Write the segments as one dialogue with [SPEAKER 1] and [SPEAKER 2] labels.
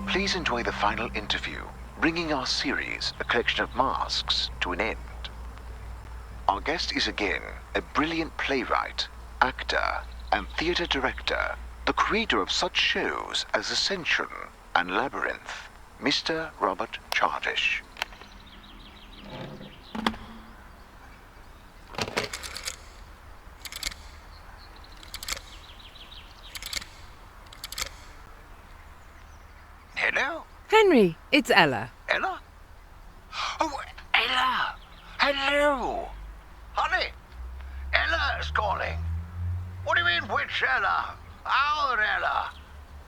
[SPEAKER 1] Please enjoy the final interview, bringing our series, A Collection of Masks, to an end. Our guest is again a brilliant playwright, actor, and theatre director, the creator of such shows as Ascension and Labyrinth, Mr. Robert Chardish.
[SPEAKER 2] Hello?
[SPEAKER 3] Henry, it's Ella.
[SPEAKER 2] Ella? Oh, Ella! Hello! Honey, Ella's calling. What do you mean, which Ella? Our Ella?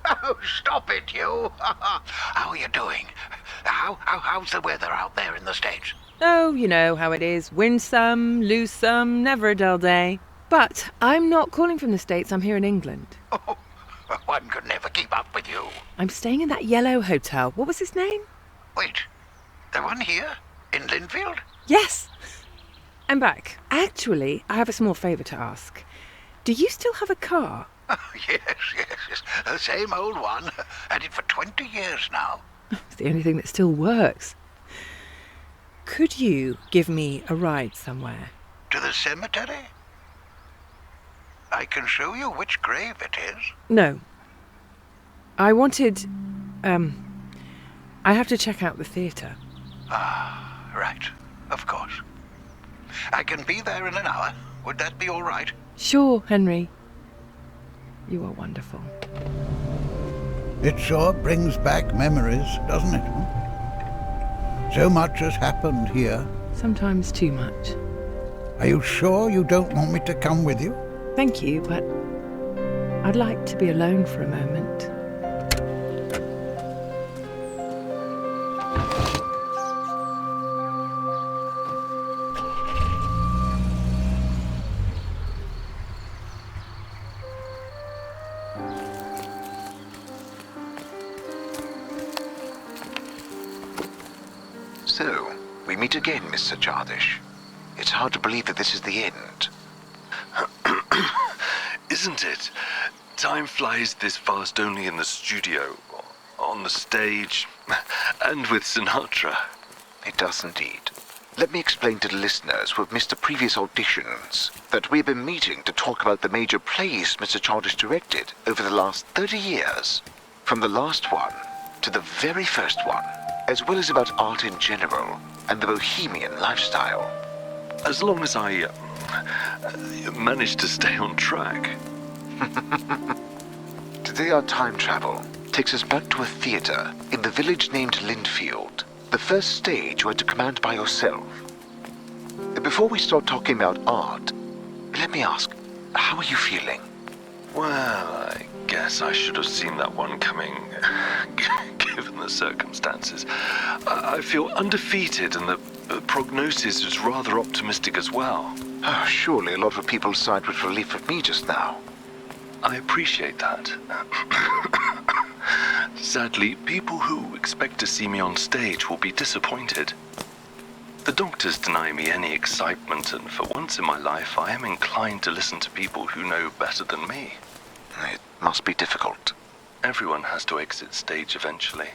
[SPEAKER 2] Oh, stop it, you! How are you doing? How's the weather out there in the States?
[SPEAKER 3] Oh, you know how it is. Win some, lose some, never a dull day. But I'm not calling from the States, I'm here in England.
[SPEAKER 2] Oh, one could never keep up with you.
[SPEAKER 3] I'm staying in that yellow hotel. What was his name?
[SPEAKER 2] Wait, the one here? In Linfield?
[SPEAKER 3] Yes! I'm back. Actually, I have a small favour to ask. Do you still have a car?
[SPEAKER 2] Oh, yes. The same old one. Had it for 20 years now.
[SPEAKER 3] It's the only thing that still works. Could you give me a ride somewhere?
[SPEAKER 2] To the cemetery? I can show you which grave it is.
[SPEAKER 3] No. I wanted... I have to check out the theatre.
[SPEAKER 2] Ah, right. Of course. I can be there in an hour. Would that be all right?
[SPEAKER 3] Sure, Henry. You are wonderful.
[SPEAKER 4] It sure brings back memories, doesn't it? So much has happened here.
[SPEAKER 3] Sometimes too much.
[SPEAKER 4] Are you sure you don't want me to come with you?
[SPEAKER 3] Thank you, but I'd like to be alone for a moment.
[SPEAKER 1] So, we meet again, Mr. Chardish. It's hard to believe that this is the end.
[SPEAKER 5] Isn't it? Time flies this fast only in the studio, on the stage, and with Sinatra.
[SPEAKER 1] It does indeed. Let me explain to the listeners who have missed the previous auditions that we've been meeting to talk about the major plays Mr. Chardish directed over the last 30 years. From the last one to the very first one, as well as about art in general and the bohemian lifestyle.
[SPEAKER 5] As long as I manage to stay on track.
[SPEAKER 1] Today our time travel takes us back to a theatre in the village named Linfield, the first stage you had to command by yourself. Before we start talking about art, let me ask, how are you feeling?
[SPEAKER 5] Well, I guess I should have seen that one coming, given the circumstances. I feel undefeated, and the prognosis is rather optimistic as well.
[SPEAKER 1] Oh, surely a lot of people sighed with relief with me just now.
[SPEAKER 5] I appreciate that. Sadly, people who expect to see me on stage will be disappointed. The doctors deny me any excitement, and for once in my life, I am inclined to listen to people who know better than me.
[SPEAKER 1] It must be difficult.
[SPEAKER 5] Everyone has to exit stage eventually.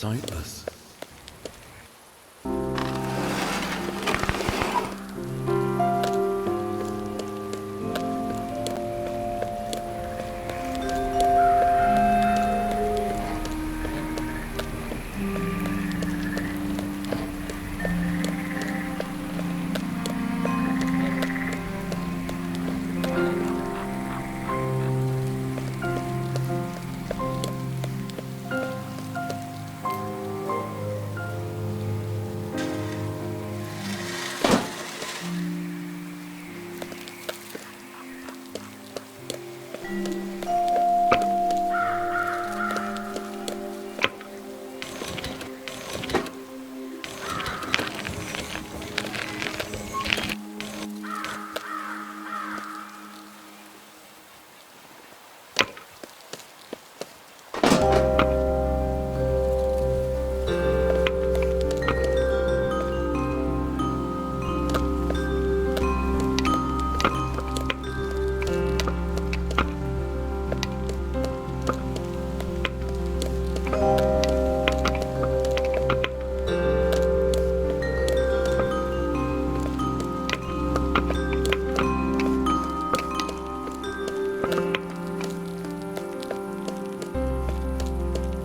[SPEAKER 6] Sightless.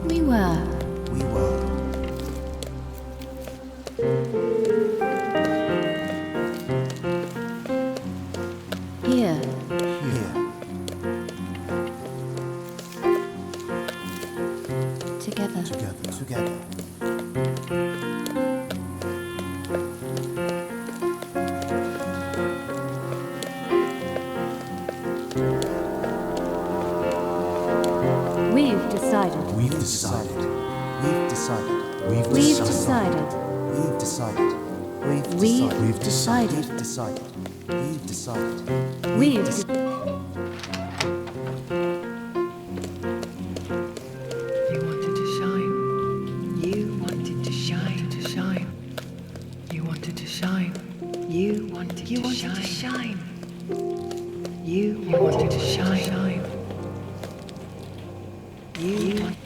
[SPEAKER 7] We were. Here. Together. We've decided.
[SPEAKER 3] You wanted to shine. You wanted to shine. You wanted to shine. You wanted to shine. You wanted to shine. You want.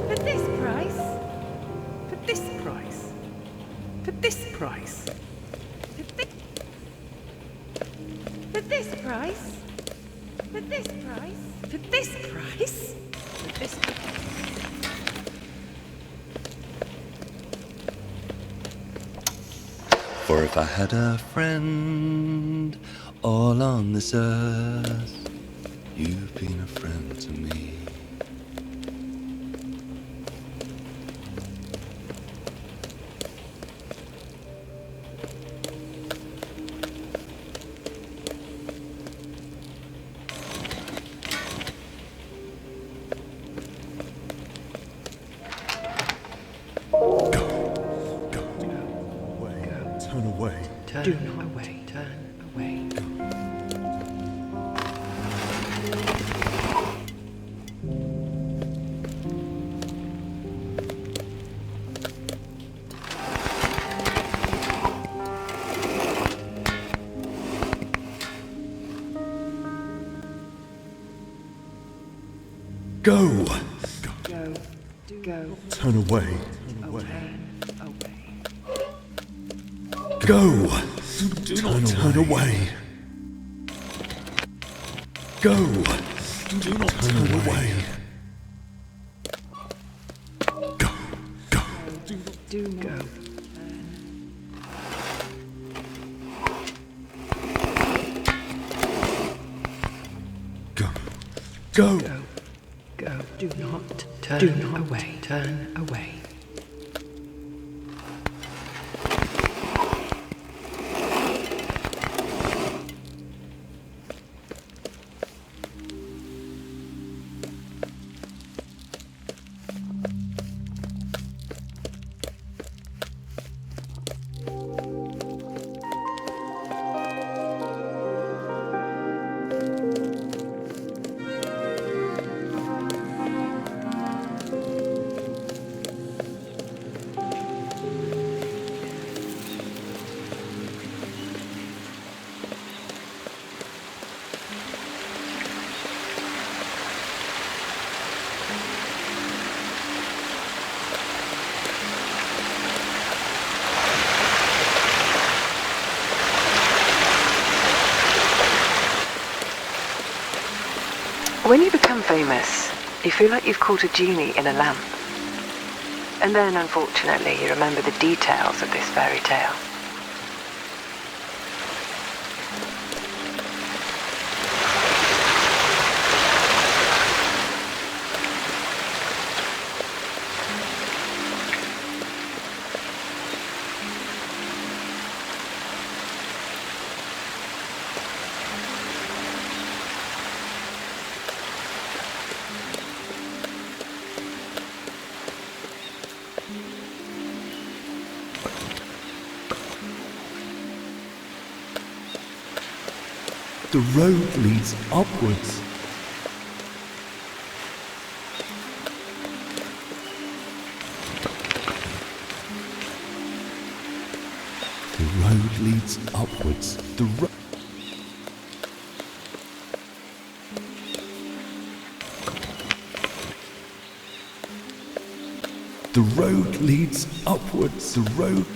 [SPEAKER 3] For this price. For this price. For this price. For this price. For this price. For this price. For this price.
[SPEAKER 6] For if I had a friend all on this earth, you've been a friend to me.
[SPEAKER 5] Turn away.
[SPEAKER 3] Do not away. Turn away.
[SPEAKER 5] Go.
[SPEAKER 3] Go.
[SPEAKER 5] Turn away.
[SPEAKER 3] Away.
[SPEAKER 5] Go. Do not turn away. Go. Do not turn away. Go.
[SPEAKER 3] Do not.
[SPEAKER 6] Go!
[SPEAKER 3] Go. Go. Do not turn away. Turn away.
[SPEAKER 8] When you become famous, you feel like you've caught a genie in a lamp. And then, unfortunately, you remember the details of this fairy tale.
[SPEAKER 6] The road leads upwards. The road leads upwards. The road leads upwards. The road.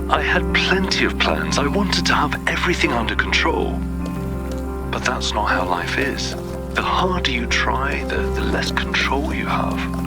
[SPEAKER 5] I had plenty of plans. I wanted to have everything under control. But that's not how life is. The harder you try, the less control you have.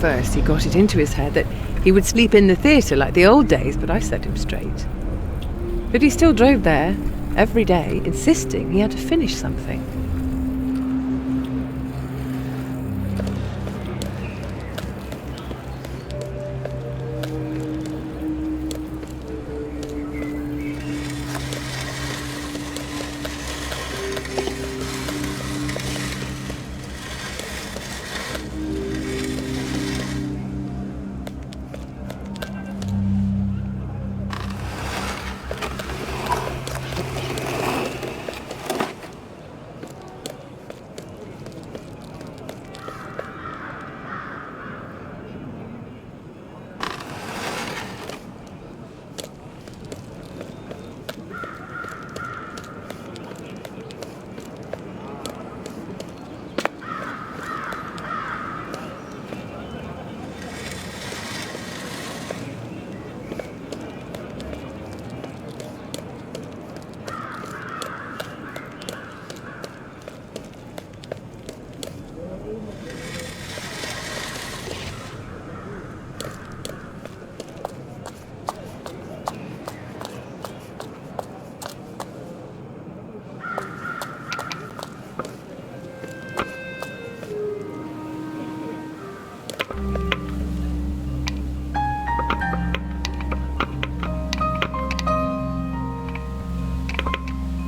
[SPEAKER 8] First, he got it into his head that he would sleep in the theatre like the old days, but I set him straight. But he still drove there every day, insisting he had to finish something.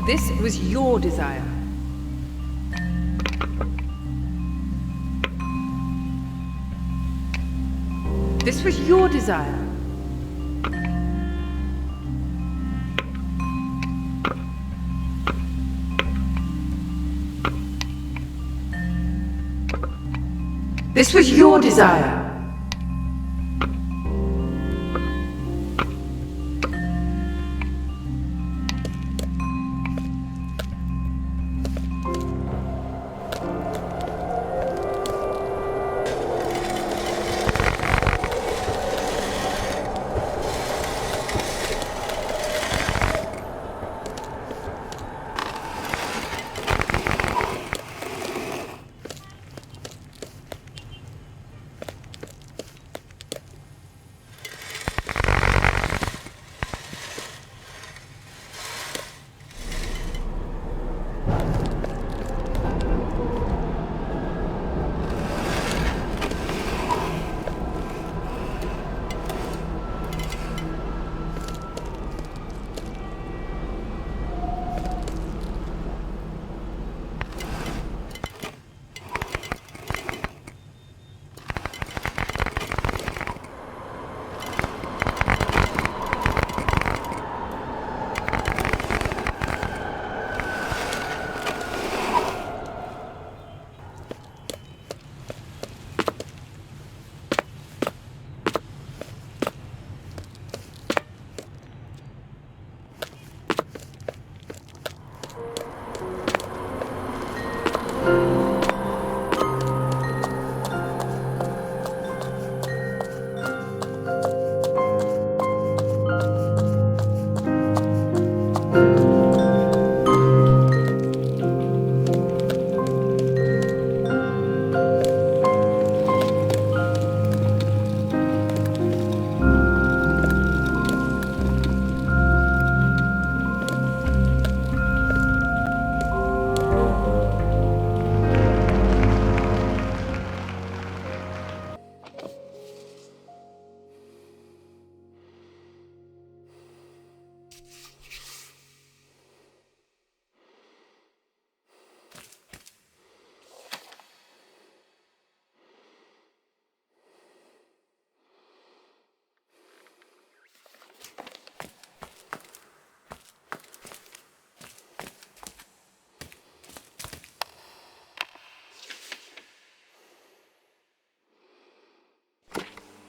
[SPEAKER 8] This was your desire. This was your desire. This was your desire.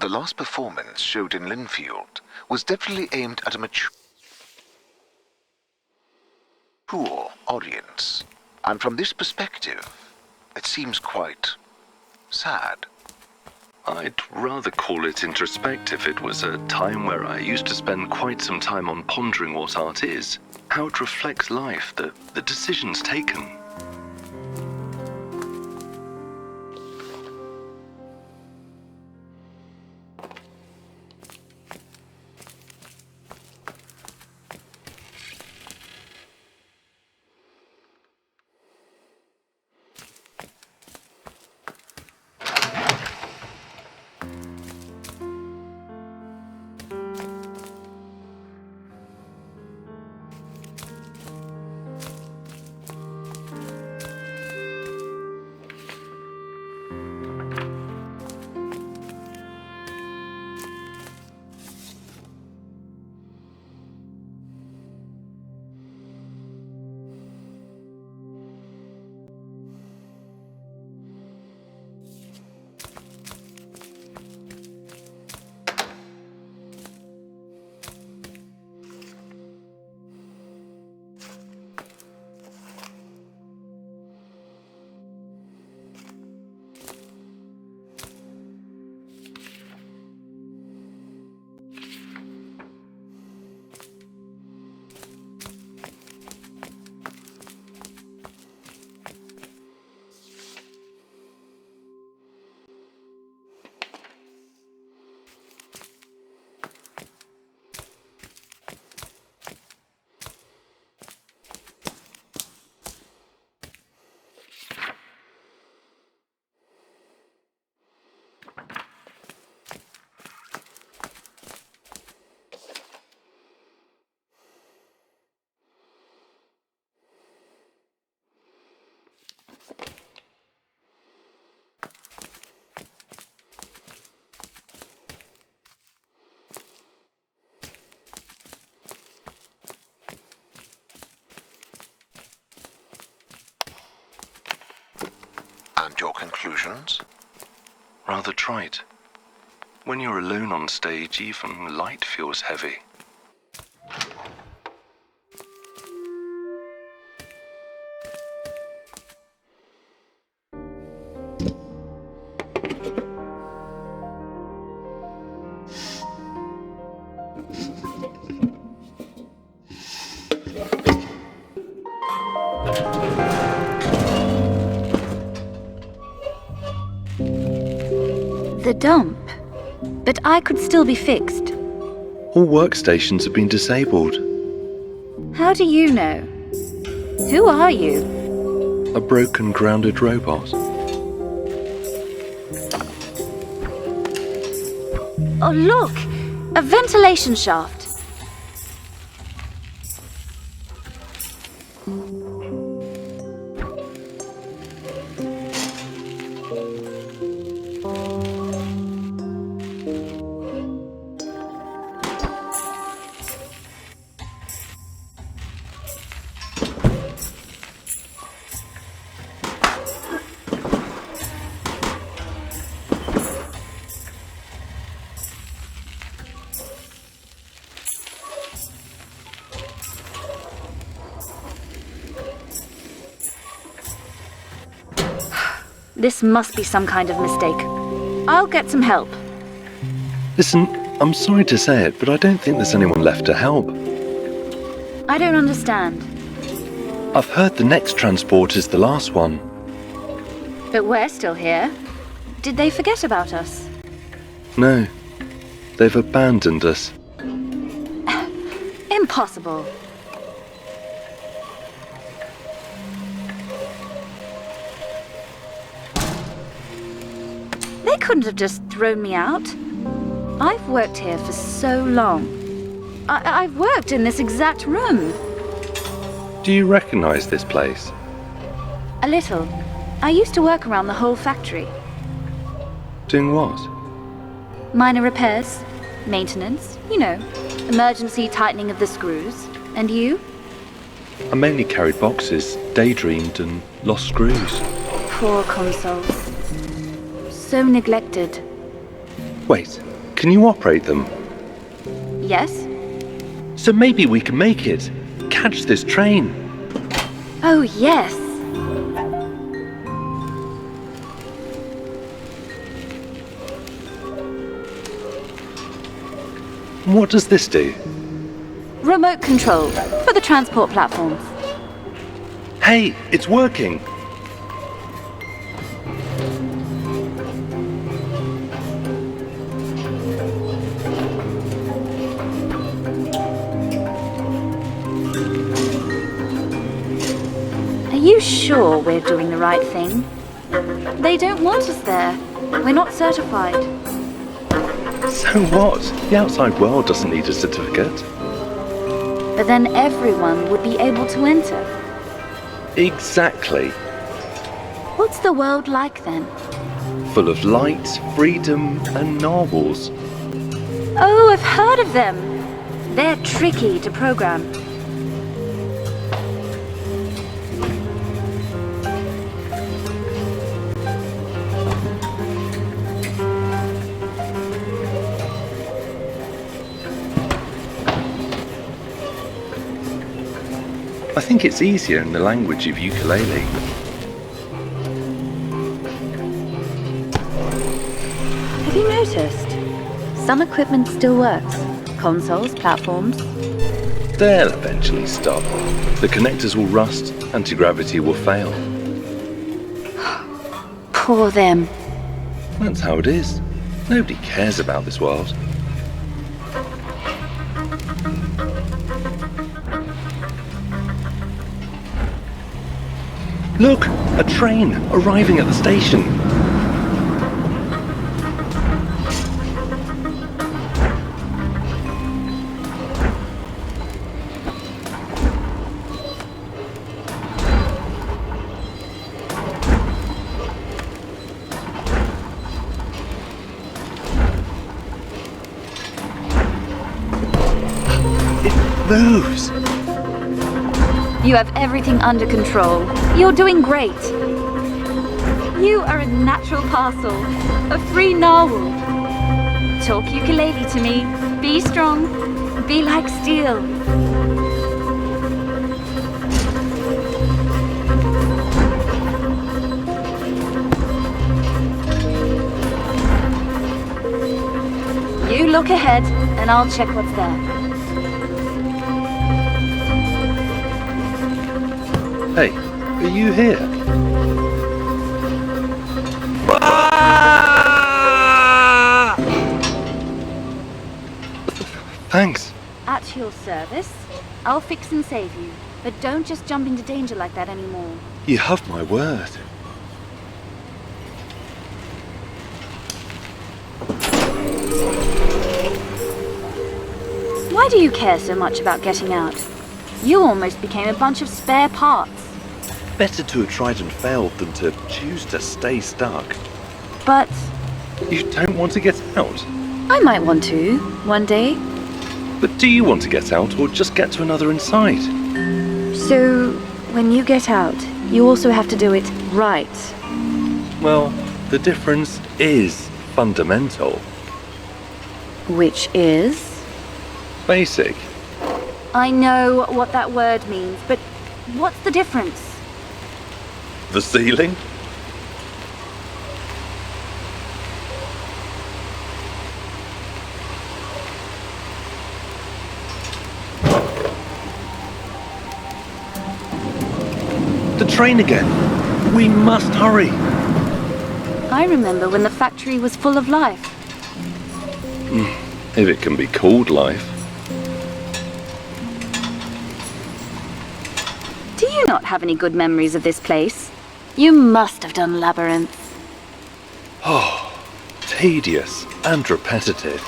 [SPEAKER 1] The last performance showed in Linfield was definitely aimed at a mature audience, and from this perspective, it seems quite sad.
[SPEAKER 5] I'd rather call it introspective. It was a time where I used to spend quite some time on pondering what art is, how it reflects life, the decisions taken.
[SPEAKER 1] And your conclusions?
[SPEAKER 5] Rather trite. When you're alone on stage, even light feels heavy.
[SPEAKER 7] The dump. But I could still be fixed.
[SPEAKER 5] All workstations have been disabled.
[SPEAKER 7] How do you know? Who are you?
[SPEAKER 5] A broken, grounded robot.
[SPEAKER 7] Oh, look! A ventilation shaft. This must be some kind of mistake. I'll get some help.
[SPEAKER 5] Listen, I'm sorry to say it, but I don't think there's anyone left to help.
[SPEAKER 7] I don't understand.
[SPEAKER 5] I've heard the next transport is the last one.
[SPEAKER 7] But we're still here. Did they forget about us?
[SPEAKER 5] No, they've abandoned us.
[SPEAKER 7] Impossible. They couldn't have just thrown me out. I've worked here for so long. I've worked in this exact room.
[SPEAKER 5] Do you recognize this place?
[SPEAKER 7] A little. I used to work around the whole factory.
[SPEAKER 5] Doing what?
[SPEAKER 7] Minor repairs, maintenance, you know, emergency tightening of the screws. And you?
[SPEAKER 5] I mainly carried boxes, daydreamed and lost screws.
[SPEAKER 7] Poor consoles. So neglected.
[SPEAKER 5] Wait, Can you operate them?
[SPEAKER 7] Yes?
[SPEAKER 5] So maybe we can make it. Catch this train.
[SPEAKER 7] Oh, yes.
[SPEAKER 5] What does this do?
[SPEAKER 7] Remote control for the transport platforms.
[SPEAKER 5] Hey, it's working.
[SPEAKER 7] Are you sure we're doing the right thing? They don't want us there. We're not certified.
[SPEAKER 5] So what? The outside world doesn't need a certificate.
[SPEAKER 7] But then everyone would be able to enter.
[SPEAKER 5] Exactly.
[SPEAKER 7] What's the world like then?
[SPEAKER 5] Full of light, freedom, and narwhals.
[SPEAKER 7] Oh, I've heard of them. They're tricky to program.
[SPEAKER 5] I think it's easier in the language of ukulele.
[SPEAKER 7] Have you noticed? Some equipment still works. Consoles, platforms.
[SPEAKER 5] They'll eventually stop. The connectors will rust, anti-gravity will fail.
[SPEAKER 7] Poor them.
[SPEAKER 5] That's how it is. Nobody cares about this world. Look! A train arriving at the station! It moves!
[SPEAKER 7] You have everything under control. You're doing great. You are a natural parcel, a free narwhal. Talk ukulele to me. Be strong. Be like steel. You look ahead, and I'll check what's there.
[SPEAKER 5] Hey, are you here? Thanks.
[SPEAKER 7] At your service. I'll fix and save you. But don't just jump into danger like that anymore.
[SPEAKER 5] You have my word.
[SPEAKER 7] Why do you care so much about getting out? You almost became a bunch of spare parts.
[SPEAKER 5] Better to have tried and failed than to choose to stay stuck.
[SPEAKER 7] But
[SPEAKER 5] You don't want to get out?
[SPEAKER 7] I might want to, one day.
[SPEAKER 5] But do you want to get out or just get to another inside?
[SPEAKER 7] So, when you get out, you also have to do it right.
[SPEAKER 5] Well, the difference is fundamental.
[SPEAKER 7] Which is?
[SPEAKER 5] Basic.
[SPEAKER 7] I know what that word means, but what's the difference?
[SPEAKER 5] The ceiling? The train again. We must hurry.
[SPEAKER 7] I remember when the factory was full of life.
[SPEAKER 5] If it can be called life.
[SPEAKER 7] Do you not have any good memories of this place? You must have done labyrinths.
[SPEAKER 5] Tedious and repetitive.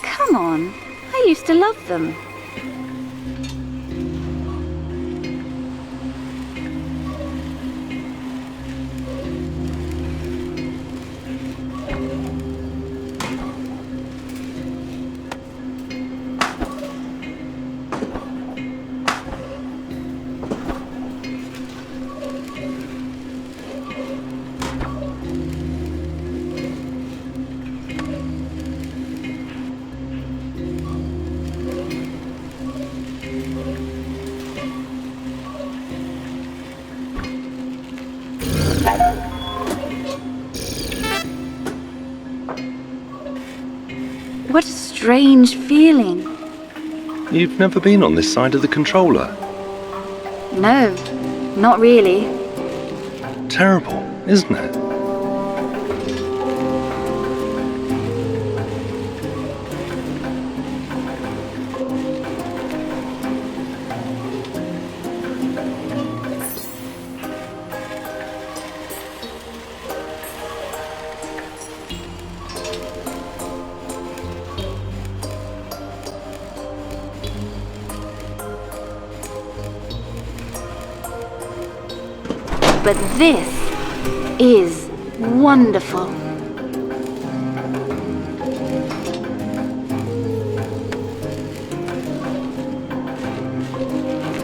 [SPEAKER 7] Come on, I used to love them. strange feeling.
[SPEAKER 5] You've never been on this side of the controller?
[SPEAKER 7] No, not really.
[SPEAKER 5] Terrible, isn't it?
[SPEAKER 7] But this is wonderful.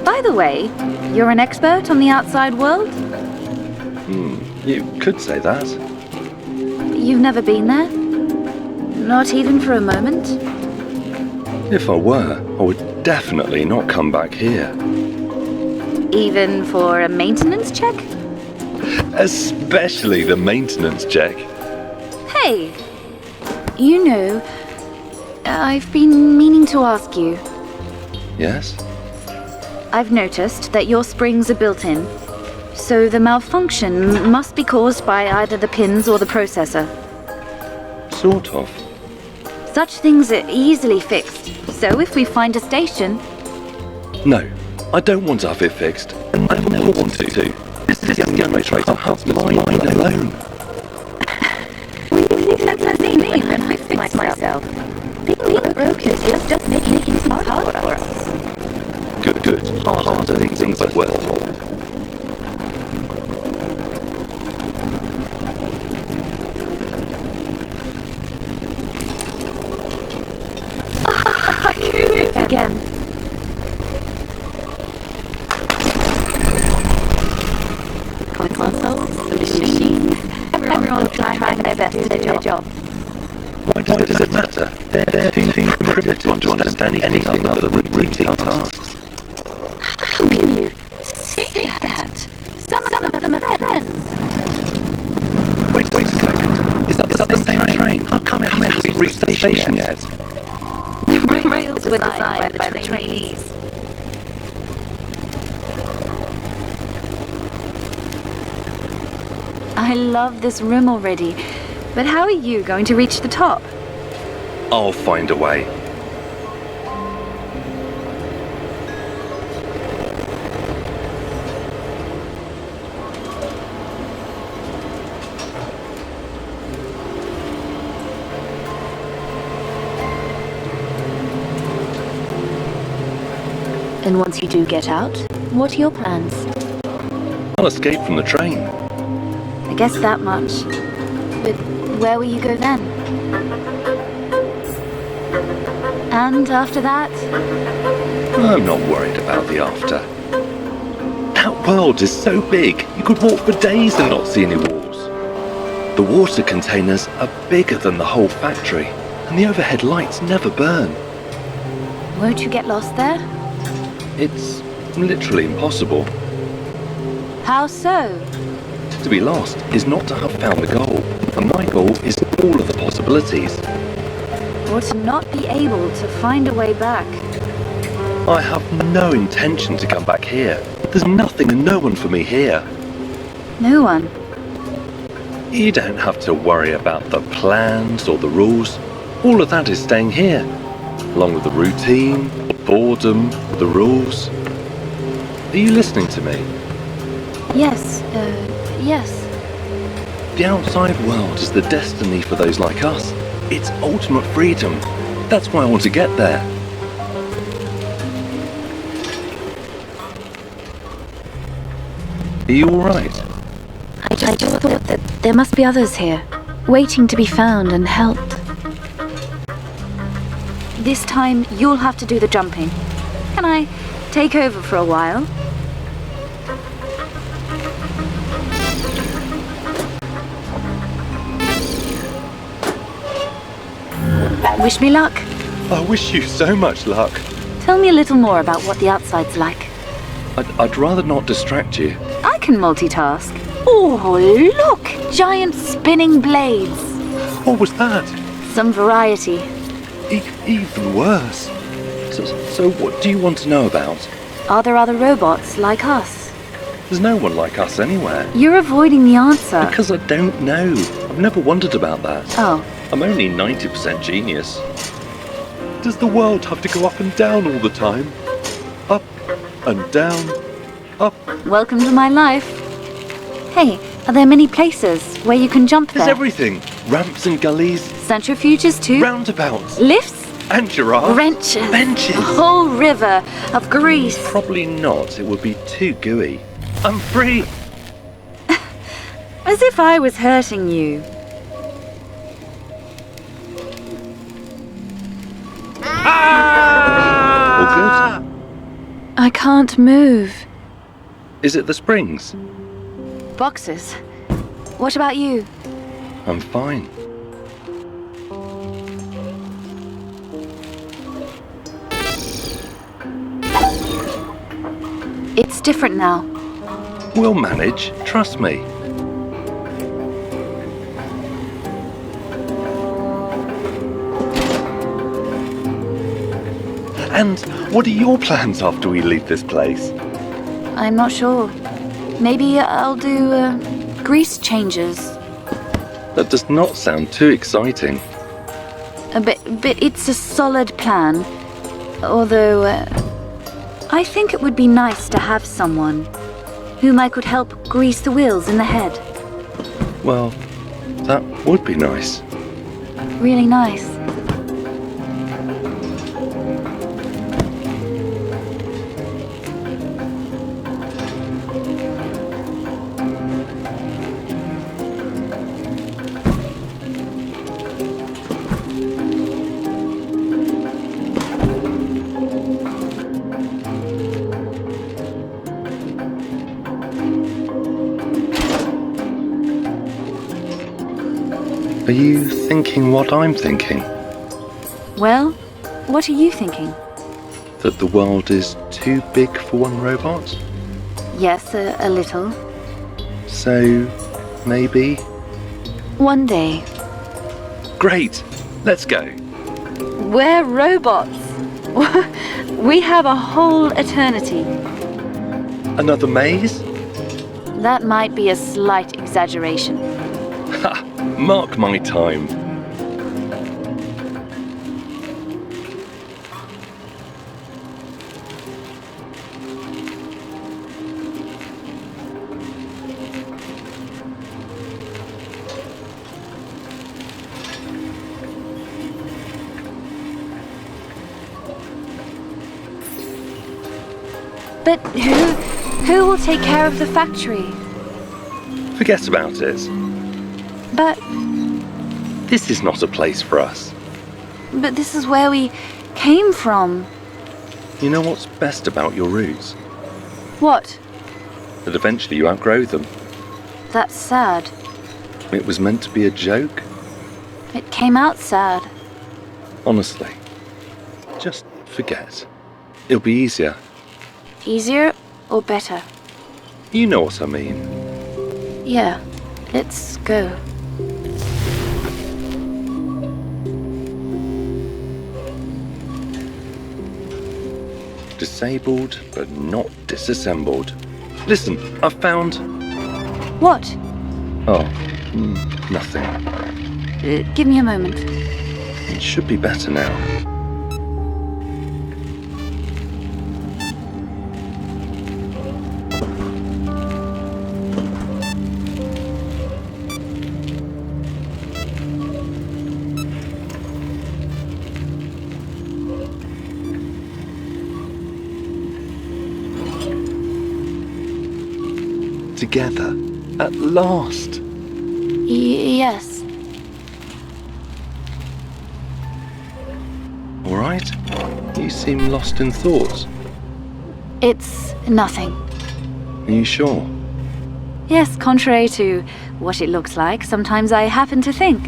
[SPEAKER 7] By the way, you're an expert on the outside world?
[SPEAKER 5] You could say that.
[SPEAKER 7] You've never been there? Not even for a moment?
[SPEAKER 5] If I were, I would definitely not come back here.
[SPEAKER 7] Even for a maintenance check?
[SPEAKER 5] Especially the maintenance check.
[SPEAKER 7] Hey! You know, I've been meaning to ask you.
[SPEAKER 5] Yes?
[SPEAKER 7] I've noticed that your springs are built in, so the malfunction must be caused by either the pins or the processor.
[SPEAKER 5] Sort of.
[SPEAKER 7] Such things are easily fixed, so if we find a station...
[SPEAKER 5] No, I don't want to have it fixed. I never want to. This is the only way to have my mind alone.
[SPEAKER 7] That's me when I fix myself. Being broken is just making things hard for us.
[SPEAKER 5] Good. Harder things as well.
[SPEAKER 7] Again. Consoles, the machines, everyone's trying their best to do their job.
[SPEAKER 5] Why does it matter? They're too primitive to understand anything other than routine tasks.
[SPEAKER 7] How can you say that? Some of them are friends.
[SPEAKER 5] Wait a second. Is that the same train? How come it hasn't reached the station yet?
[SPEAKER 7] The rails were designed by the trainees. I love this room already, but how are you going to reach the top?
[SPEAKER 5] I'll find a way.
[SPEAKER 7] And once you do get out, what are your plans?
[SPEAKER 5] I'll escape from the train.
[SPEAKER 7] I guess that much. But where will you go then? And after that?
[SPEAKER 5] I'm not worried about the after. That world is so big, you could walk for days and not see any walls. The water containers are bigger than the whole factory, and the overhead lights never burn.
[SPEAKER 7] Won't you get lost there?
[SPEAKER 5] It's literally impossible.
[SPEAKER 7] How so?
[SPEAKER 5] To be lost is not to have found the goal, and my goal is all of the possibilities.
[SPEAKER 7] Or to not be able to find a way back.
[SPEAKER 5] I have no intention to come back here. There's nothing and no one for me here.
[SPEAKER 7] No one?
[SPEAKER 5] You don't have to worry about the plans or the rules. All of that is staying here, along with the routine, the boredom, the rules. Are you listening to me?
[SPEAKER 7] Yes, yes.
[SPEAKER 5] The outside world is the destiny for those like us. It's ultimate freedom. That's why I want to get there. Are you alright?
[SPEAKER 7] I just thought that there must be others here, waiting to be found and helped. This time, you'll have to do the jumping. Can I take over for a while? Wish me luck.
[SPEAKER 5] I wish you so much luck.
[SPEAKER 7] Tell me a little more about what the outside's like.
[SPEAKER 5] I'd rather not distract you.
[SPEAKER 7] I can multitask. Oh, look! Giant spinning blades.
[SPEAKER 5] What was that?
[SPEAKER 7] Some variety.
[SPEAKER 6] Even worse. So what do you want to know about?
[SPEAKER 7] Are there other robots like us?
[SPEAKER 6] There's no one like us anywhere.
[SPEAKER 7] You're avoiding the answer.
[SPEAKER 6] Because I don't know. I've never wondered about that.
[SPEAKER 7] Oh,
[SPEAKER 6] I'm only 90% genius. Does the world have to go up and down all the time? Up and down, up.
[SPEAKER 7] welcome to my life. Hey, are there many places where you can jump
[SPEAKER 6] There's
[SPEAKER 7] there?
[SPEAKER 6] everything. Ramps and gullies,
[SPEAKER 7] Centrifuges too?
[SPEAKER 6] roundabouts,
[SPEAKER 7] Lifts?
[SPEAKER 6] and giraffe.
[SPEAKER 7] Wrenches?
[SPEAKER 6] Benches.
[SPEAKER 7] A whole river of grease.
[SPEAKER 6] Probably not. It would be too gooey. I'm free.
[SPEAKER 7] As if I was hurting you.
[SPEAKER 6] All good?
[SPEAKER 7] I can't move.
[SPEAKER 6] Is it the springs?
[SPEAKER 7] Boxes. What about you?
[SPEAKER 6] I'm fine.
[SPEAKER 7] It's different now.
[SPEAKER 6] We'll manage. Trust me. And what are your plans after we leave this place?
[SPEAKER 7] I'm not sure. Maybe I'll do grease changes.
[SPEAKER 6] That does not sound too exciting.
[SPEAKER 7] But it's a solid plan. Although, I think it would be nice to have someone whom I could help grease the wheels in the head.
[SPEAKER 6] Well, that would be nice.
[SPEAKER 7] Really nice.
[SPEAKER 6] Are you thinking what I'm thinking?
[SPEAKER 7] Well, what are you thinking?
[SPEAKER 6] That the world is too big for one robot?
[SPEAKER 7] Yes, a little.
[SPEAKER 6] So, maybe?
[SPEAKER 7] One day.
[SPEAKER 6] Great! Let's go!
[SPEAKER 7] We're robots. We have a whole eternity.
[SPEAKER 6] Another maze?
[SPEAKER 7] That might be a slight exaggeration.
[SPEAKER 6] Ha! Mark my time.
[SPEAKER 7] But who will take care of the factory?
[SPEAKER 6] Forget about it.
[SPEAKER 7] But
[SPEAKER 6] This is not a place for us.
[SPEAKER 7] this is where we came from.
[SPEAKER 6] You know what's best about your roots?
[SPEAKER 7] What?
[SPEAKER 6] That eventually you outgrow them.
[SPEAKER 7] That's sad.
[SPEAKER 6] It was meant to be a joke.
[SPEAKER 7] It came out sad.
[SPEAKER 6] Honestly. Just forget. It'll be easier.
[SPEAKER 7] Easier or better?
[SPEAKER 6] You know what I mean.
[SPEAKER 7] Yeah, let's go.
[SPEAKER 6] Disabled, but not disassembled. Listen, I've found...
[SPEAKER 7] What?
[SPEAKER 6] Oh, nothing.
[SPEAKER 7] Give me a moment.
[SPEAKER 6] It should be better now. Together, at last.
[SPEAKER 7] Yes.
[SPEAKER 6] All right? You seem lost in thought.
[SPEAKER 7] It's nothing.
[SPEAKER 6] Are you sure?
[SPEAKER 7] Yes, contrary to what it looks like, sometimes I happen to think.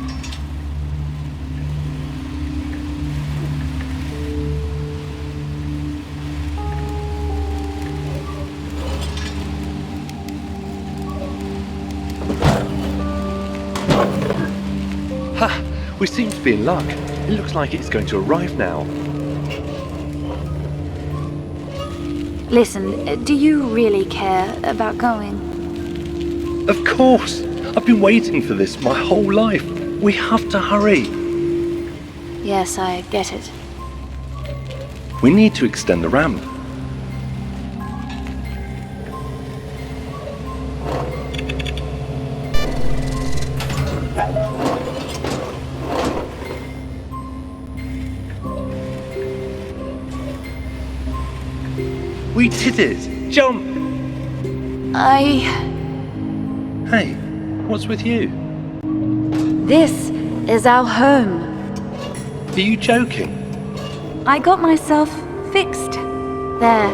[SPEAKER 6] Ha! We seem to be in luck. It looks like it's going to arrive now.
[SPEAKER 7] Listen, do you really care about going?
[SPEAKER 6] Of course! I've been waiting for this my whole life. We have to hurry.
[SPEAKER 7] Yes, I get it.
[SPEAKER 6] We need to extend the ramp. We did it! Jump! Hey, what's with you?
[SPEAKER 7] This is our home.
[SPEAKER 6] Are you joking?
[SPEAKER 7] I got myself fixed there.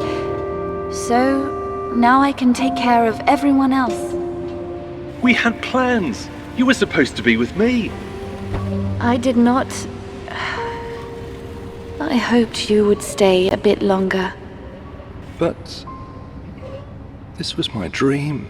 [SPEAKER 7] So now I can take care of everyone else.
[SPEAKER 6] We had plans. You were supposed to be with me.
[SPEAKER 7] I did not. I hoped you would stay a bit longer.
[SPEAKER 6] But this was my dream.